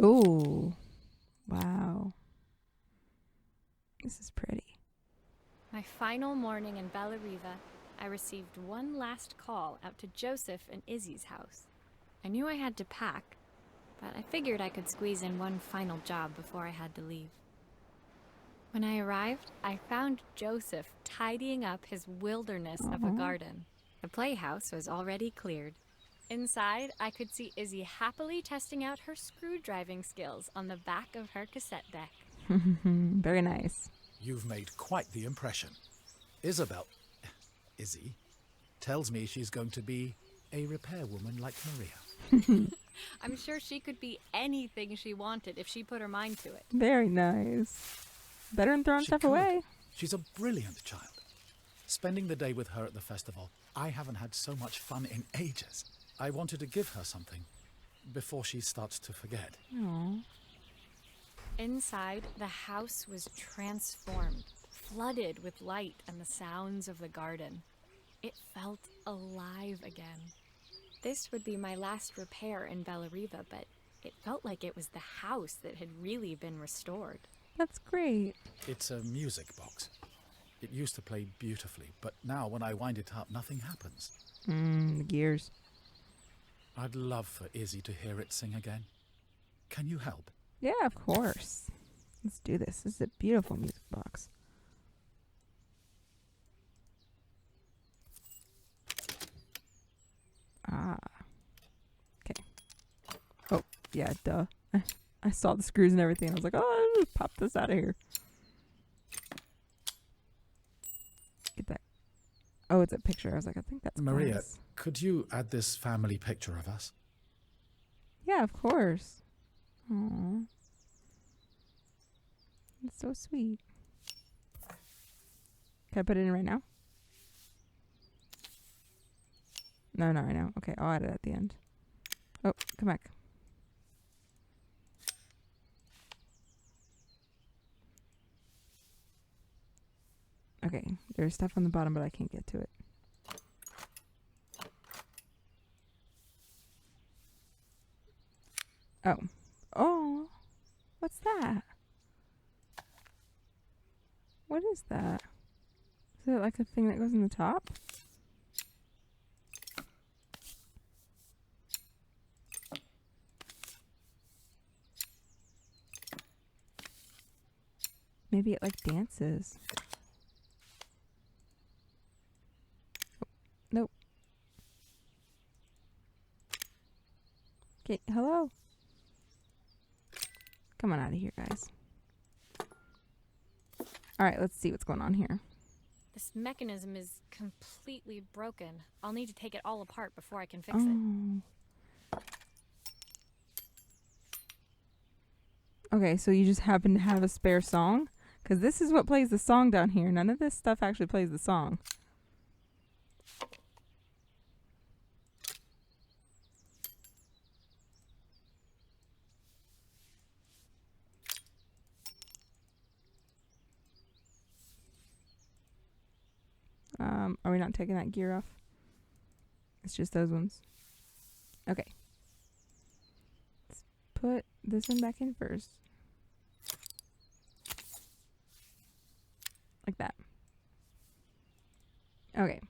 Ooh. Wow. This is pretty. My final morning in Bellariva, I received one last call out to Joseph and Izzy's house. I knew I had to pack, but I figured I could squeeze in one final job before I had to leave. When I arrived, I found Joseph tidying up his wilderness of a garden. The playhouse was already cleared. Inside, I could see Izzy happily testing out her screw driving skills on the back of her cassette deck. Very nice. You've made quite the impression. Izzy, tells me she's going to be a repairwoman like Maria. I'm sure she could be anything she wanted if she put her mind to it. Very nice. Better than throwing stuff away. She's a brilliant child. Spending the day with her at the festival, I haven't had so much fun in ages. I wanted to give her something before she starts to forget. Aww. Inside, the house was transformed, flooded with light and the sounds of the garden. It felt alive again. This would be my last repair in Bellariva, but it felt like it was the house that had really been restored. That's great. It's a music box. It used to play beautifully, but now when I wind it up, nothing happens. The gears. I'd love for Izzy to hear it sing again. Can you help? Yeah, of course. Let's do this. This is a beautiful music box. Ah. Okay. Oh, yeah, duh. I saw the screws and everything. I was like, oh, I'll just pop this out of here. Get that. Oh, it's a picture. I was like, I think that's Maria, glass. could you add this family picture of us? Yeah, of course. Aww. It's so sweet. Can I put it in right now? No, not right now. Okay, I'll add it at the end. Oh, come back. Okay, there's stuff on the bottom, but I can't get to it. Oh. Oh, what's that? What is that? Is it like a thing that goes in the top? Maybe it like dances. Oh, nope. Okay, hello? Come on out of here, guys. Alright, let's see what's going on here. This mechanism is completely broken. I'll need to take it all apart before I can fix it. Okay, so you just happen to have a spare song? Because this is what plays the song down here. None of this stuff actually plays the song. Are we not taking that gear off? It's just those ones. Okay. Let's put this one back in first. Like that. Okay.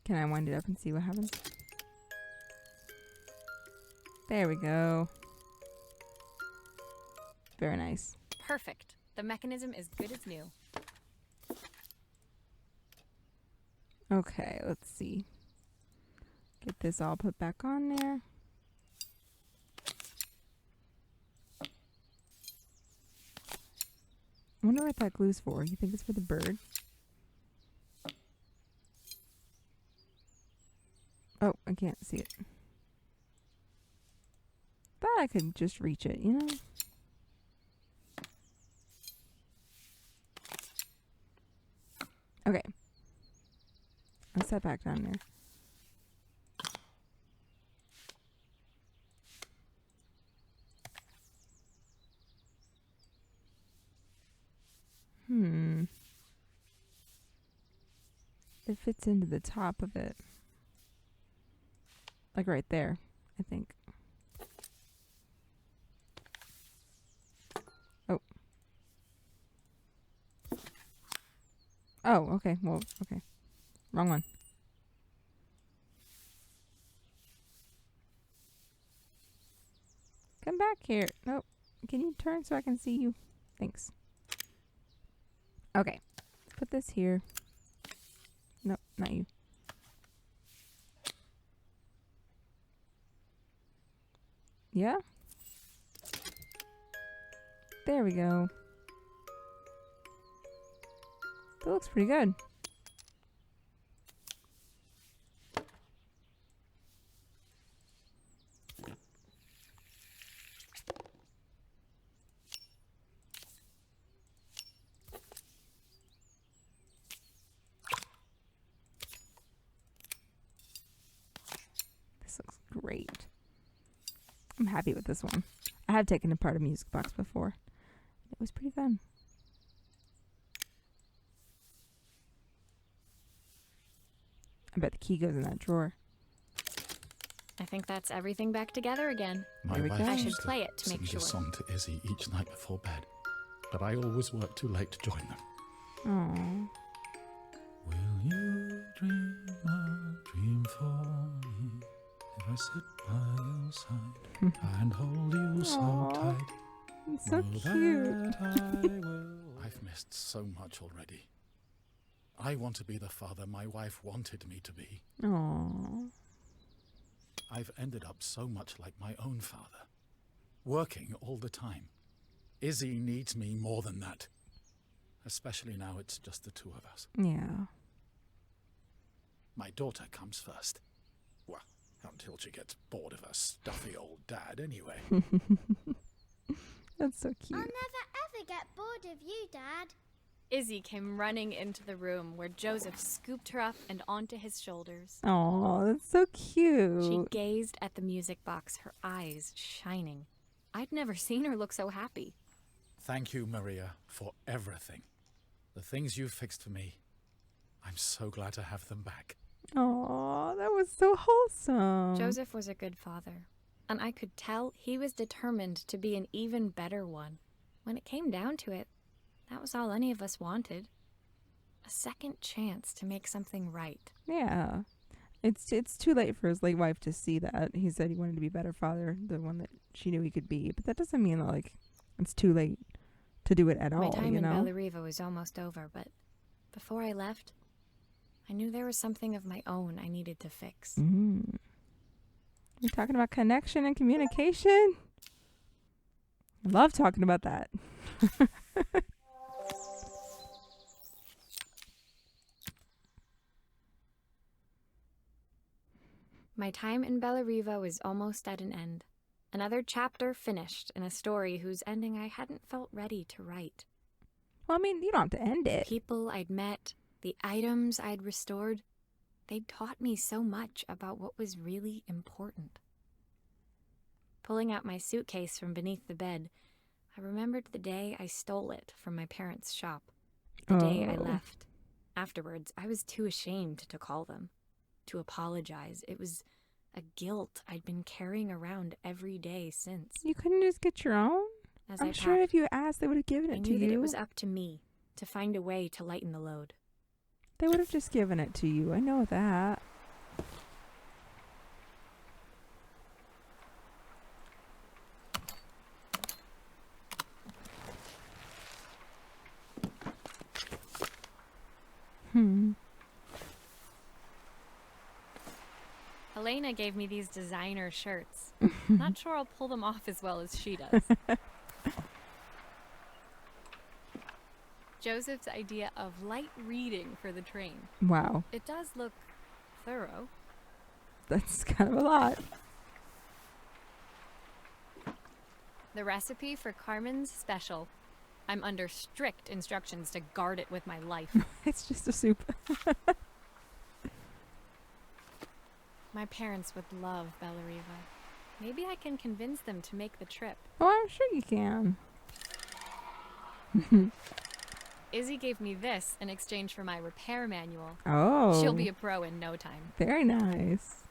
Can I wind it up and see what happens? There we go. Very nice. Perfect. The mechanism is good as new. Okay, let's see. Get this all put back on there. I wonder what that glue's for. You think it's for the bird? Oh, I can't see it. Thought I could just reach it, you know? Okay. I'll set back down there. it fits into the top of it. Like right there, I think. Oh. Oh, okay. Well, okay. Wrong one. Come back here. Nope. Can you turn so I can see you? Thanks. Okay. Put this here. Nope, not you. Yeah? There we go. That looks pretty good. This looks great. I'm happy with this one. I have taken apart a music box before. It was pretty fun. I bet the key goes in that drawer. I think that's everything back together again. My Here we wife go. I should used to play it to make sing sure. this song to Izzy each night before bed, but I always worked too late to join them. Aww. Will you dream a dream for me if I sit by your side and hold you so Aw, tight? It's so Know cute. that I will. I've missed so much already. I want to be the father my wife wanted me to be. Aww. I've ended up so much like my own father, working all the time. Izzy needs me more than that, especially now it's just the two of us. Yeah. My daughter comes first. Well, until she gets bored of her stuffy old dad anyway. That's so I'll cute. never ever get bored of you, Dad. Izzy came running into the room where Joseph scooped her up and onto his shoulders. Oh, that's so cute. She gazed at the music box, her eyes shining. I'd never seen her look so happy. Thank you, Maria, for everything. The things you've fixed for me, I'm so glad to have them back. Oh, that was so wholesome. Joseph was a good father, and I could tell he was determined to be an even better one. When it came down to it, that was all any of us wanted. A second chance to make something right. Yeah. It's too late for his late wife to see that. He said he wanted to be a better father, the one that she knew he could be. But that doesn't mean that, like, it's too late to do it at My all, time you in know? Bellariva was almost over, but before I left, I knew there was something of my own I needed to fix. Mm. We're talking about connection and communication. I love talking about that. My time in Bellariva was almost at an end. Another chapter finished in a story whose ending I hadn't felt ready to write. Well, I mean, you don't have to end it. People I'd met, the items I'd restored, they'd taught me so much about what was really important. Pulling out my suitcase from beneath the bed, I remembered the day I stole it from my parents' shop. The day I Oh. left. Afterwards, I was too ashamed to call them, to apologize. It was a guilt I'd been carrying around every day since. You couldn't just get your own? As I'm I sure packed, if you asked, they would have given I it to knew that you. it was up to me to find a way to lighten the load. They would have just given it to you. I know that. Elena gave me these designer shirts. Not sure I'll pull them off as well as she does. Joseph's idea of light reading for the train. Wow. It does look thorough. That's kind of a lot. The recipe for Carmen's special. I'm under strict instructions to guard it with my life. It's just a soup. My parents would love Bellariva. Maybe I can convince them to make the trip. Oh, I'm sure you can. Izzy gave me this in exchange for my repair manual. Oh. She'll be a pro in no time. Very nice.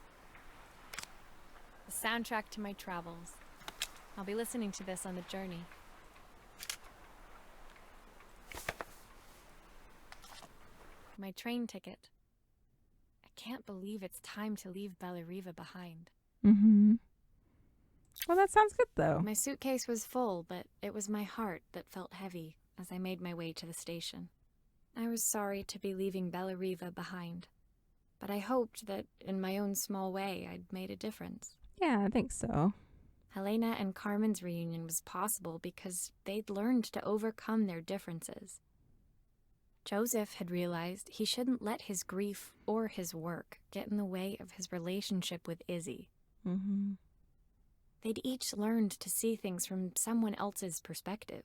The soundtrack to my travels. I'll be listening to this on the journey. My train ticket. I can't believe it's time to leave Bellariva behind. Mm-hmm. Well, that sounds good, though. My suitcase was full, but it was my heart that felt heavy as I made my way to the station. I was sorry to be leaving Bellariva behind, but I hoped that in my own small way I'd made a difference. Yeah, I think so. Helena and Carmen's reunion was possible because they'd learned to overcome their differences. Joseph had realized he shouldn't let his grief or his work get in the way of his relationship with Izzy. Mm-hmm. They'd each learned to see things from someone else's perspective.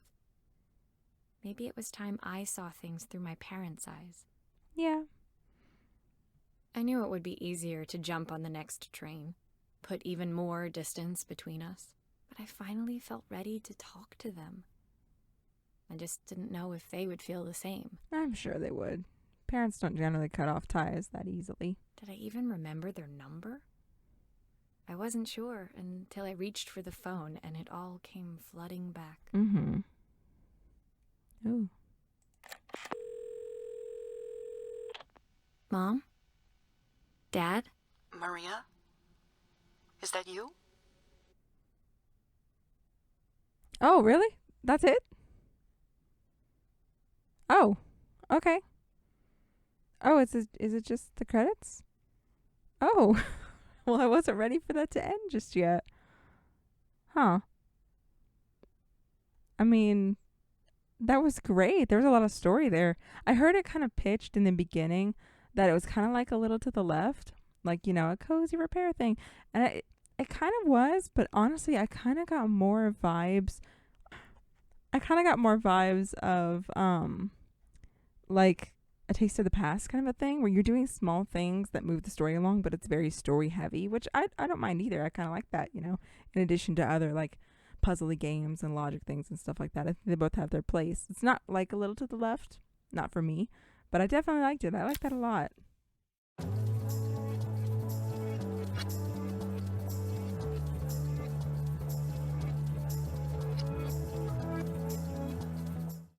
Maybe it was time I saw things through my parents' eyes. Yeah. I knew it would be easier to jump on the next train, put even more distance between us, but I finally felt ready to talk to them. I just didn't know if they would feel the same. I'm sure they would. Parents don't generally cut off ties that easily. Did I even remember their number? I wasn't sure until I reached for the phone and it all came flooding back. Mm-hmm. Ooh. Mom? Dad? Maria? Is that you? Oh, really? That's it? Oh, okay. Oh, is it just the credits? Oh, well, I wasn't ready for that to end just yet. Huh. I mean, that was great. There was a lot of story there. I heard it kind of pitched in the beginning that it was kind of like a little to the left, like, a cozy repair thing. And it kind of was, but honestly, I kind of got more vibes. Of, like a taste of the past kind of a thing, where you're doing small things that move the story along, but it's very story heavy, which I don't mind either. I kind of like that, in addition to other like puzzly games and logic things and stuff like that. I think they both have their place. It's not like a little to the left, not for me, but I definitely liked it. I like that a lot.